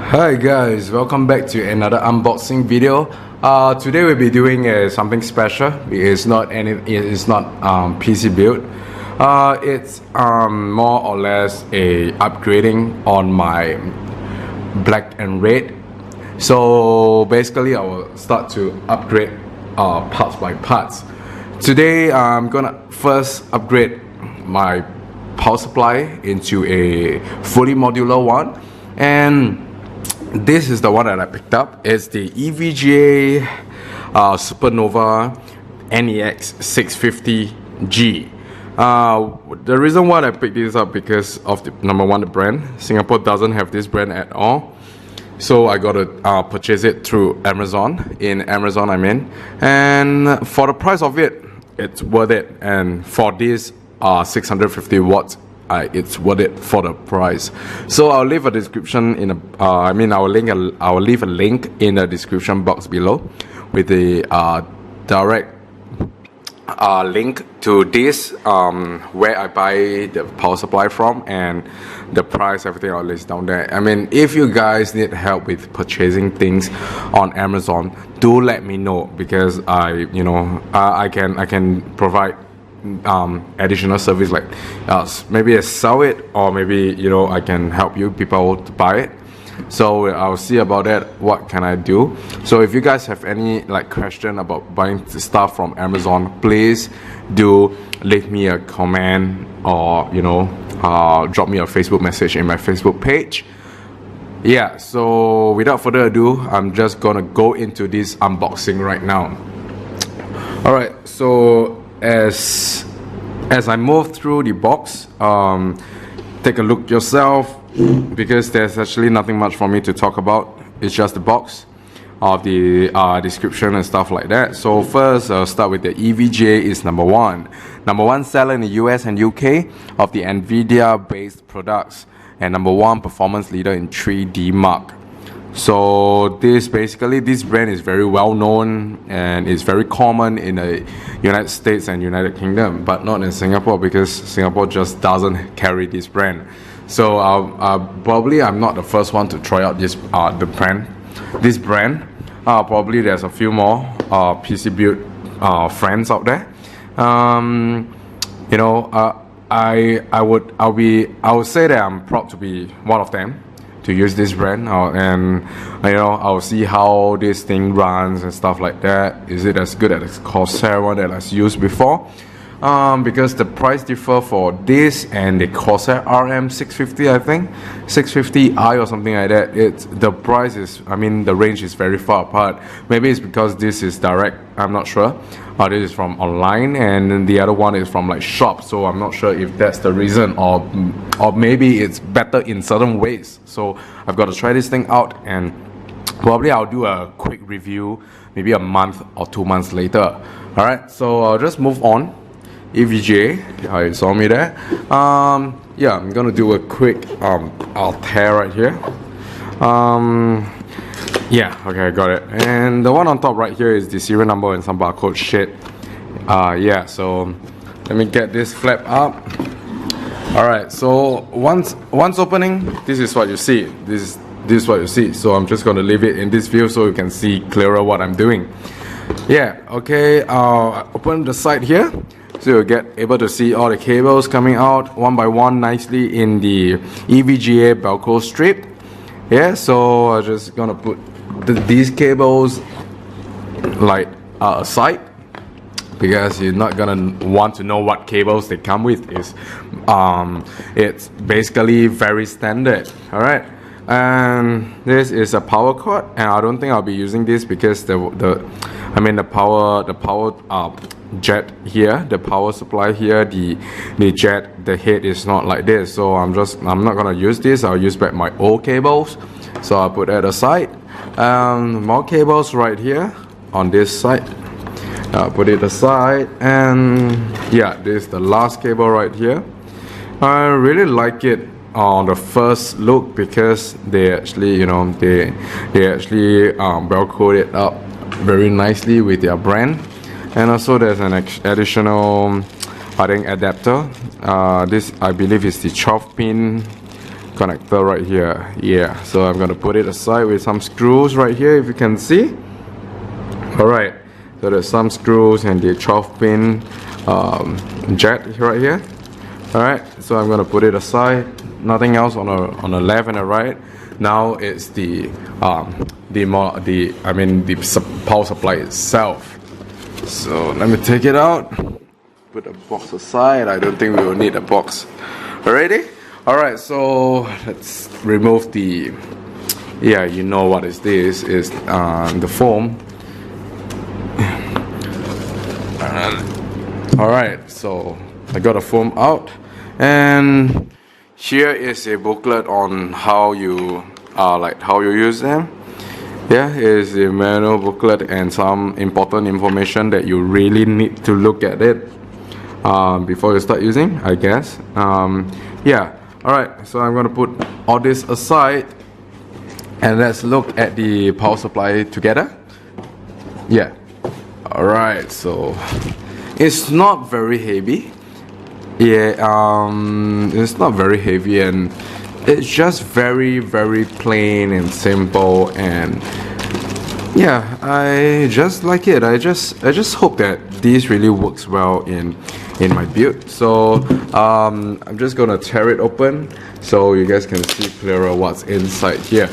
Hi guys, welcome back to another unboxing video. Today we'll be doing something special. It's not PC build. It's more or less a upgrading on my black and red. So basically I will start to upgrade parts by parts. Today I'm gonna first upgrade my power supply into a fully modular one, and this is the one that I picked up. It's the EVGA SuperNOVA NEX 650G. The reason why I picked this up because of the number one, the brand. Singapore doesn't have this brand at all, so I got to purchase it through Amazon. In Amazon, I mean, and for the price of it, it's worth it. And for this 650 watts, it's worth it for the price. So I'll leave a description in I'll leave a link in the description box below with the direct link to this where I buy the power supply from, and the price, everything I'll list down there. I mean, if you guys need help with purchasing things on Amazon, do let me know, because I can provide additional service, like maybe I sell it, or maybe I can help you people to buy it. So I'll see about that, what can I do. So if you guys have any question about buying stuff from Amazon, please do leave me a comment, or drop me a Facebook message in my Facebook page. Yeah, so without further ado, I'm just gonna go into this unboxing right now. Alright, so as I move through the box, take a look yourself, because there's actually nothing much for me to talk about. It's just the box of the description and stuff like that. So first, I'll start with the EVGA is number one seller in the US and UK of the NVIDIA based products, and number one performance leader in 3D Mark. So this brand is very well known, and it's very common in the United States and United Kingdom, but not in Singapore, because Singapore just doesn't carry this brand. So probably I'm not the first one to try out this brand. Probably there's a few more PC build friends out there. I would say that I'm proud to be one of them to use this brand, and I'll see how this thing runs and stuff like that. Is it as good as the Corsair one that I've used before? Because the price differ for this and the Corsair RM 650, I think 650i or something like that. The price is, the range is very far apart. Maybe it's because this is direct, I'm not sure. This is from online, and then the other one is from shop, so I'm not sure if that's the reason, or maybe it's better in certain ways. So I've got to try this thing out, and probably I'll do a quick review maybe a month or 2 months later. Alright, so I'll just move on. EVGA, you saw me there. Yeah, I'm gonna do a quick tear right here. Yeah, okay, I got it. And the one on top right here is the serial number and some barcode shit. Yeah, so let me get this flap up. Alright, so once opening, this is what you see. This is what you see. So I'm just gonna leave it in this view so you can see clearer what I'm doing. Yeah, okay, open the side here, so you'll get able to see all the cables coming out one by one nicely in the EVGA Velcro strip. Yeah, so I'm just gonna put these cables aside, because you're not gonna want to know what cables they come with. It's basically very standard. Alright, and this is a power cord, and I don't think I'll be using this because the power jet here, the power supply here, the head is not like this, so I'm not gonna use this. I'll use back my old cables, so I'll put that aside. More cables right here on this side, I'll put it aside. And yeah, this is the last cable right here. I really like it on the first look, because they actually velcro it up very nicely with their brand. And also there's an additional adapter. This I believe is the 12 pin connector right here. Yeah, so I'm gonna put it aside with some screws right here, if you can see. Alright, so there's some screws and the 12-pin jet right here. Alright, so I'm gonna put it aside. Nothing else on the left and the right. Now it's the power supply itself. So let me take it out. Put the box aside. I don't think we will need a box. Already? Alright, so let's remove the, yeah, you know what is this, is the foam. Alright, so I got the foam out, and here is a booklet on how you use them. Yeah, here's the manual booklet and some important information that you really need to look at it before you start using, I guess. Yeah, alright, so I'm gonna put all this aside and let's look at the power supply together. Yeah, alright, so it's not very heavy. Yeah, it's not very heavy, and it's just very plain and simple, and yeah, I just like it. I just hope that this really works well in my build. So I'm just gonna tear it open so you guys can see clearer what's inside here.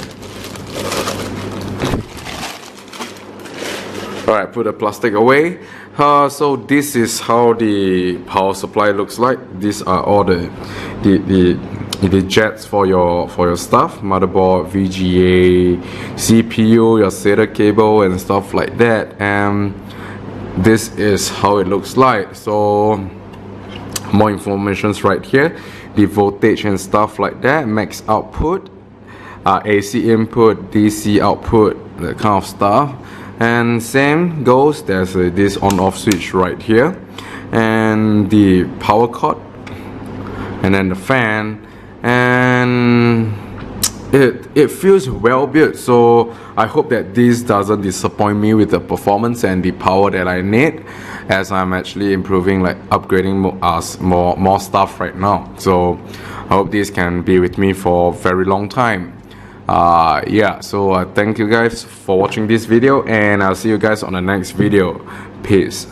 Alright, put the plastic away. So this is how the power supply looks like. These are all the jets for your stuff, motherboard, VGA, CPU, your SATA cable and stuff like that. And this is how it looks like. So more information's right here, the voltage and stuff like that, max output, AC input, DC output, that kind of stuff. And same goes, there's this on-off switch right here, and the power cord, and then the fan, and it feels well built. So I hope that this doesn't disappoint me with the performance and the power that I need, as I'm actually improving, like upgrading more stuff right now. So I hope this can be with me for a very long time. Yeah, so thank you guys for watching this video, and I'll see you guys on the next video. Peace.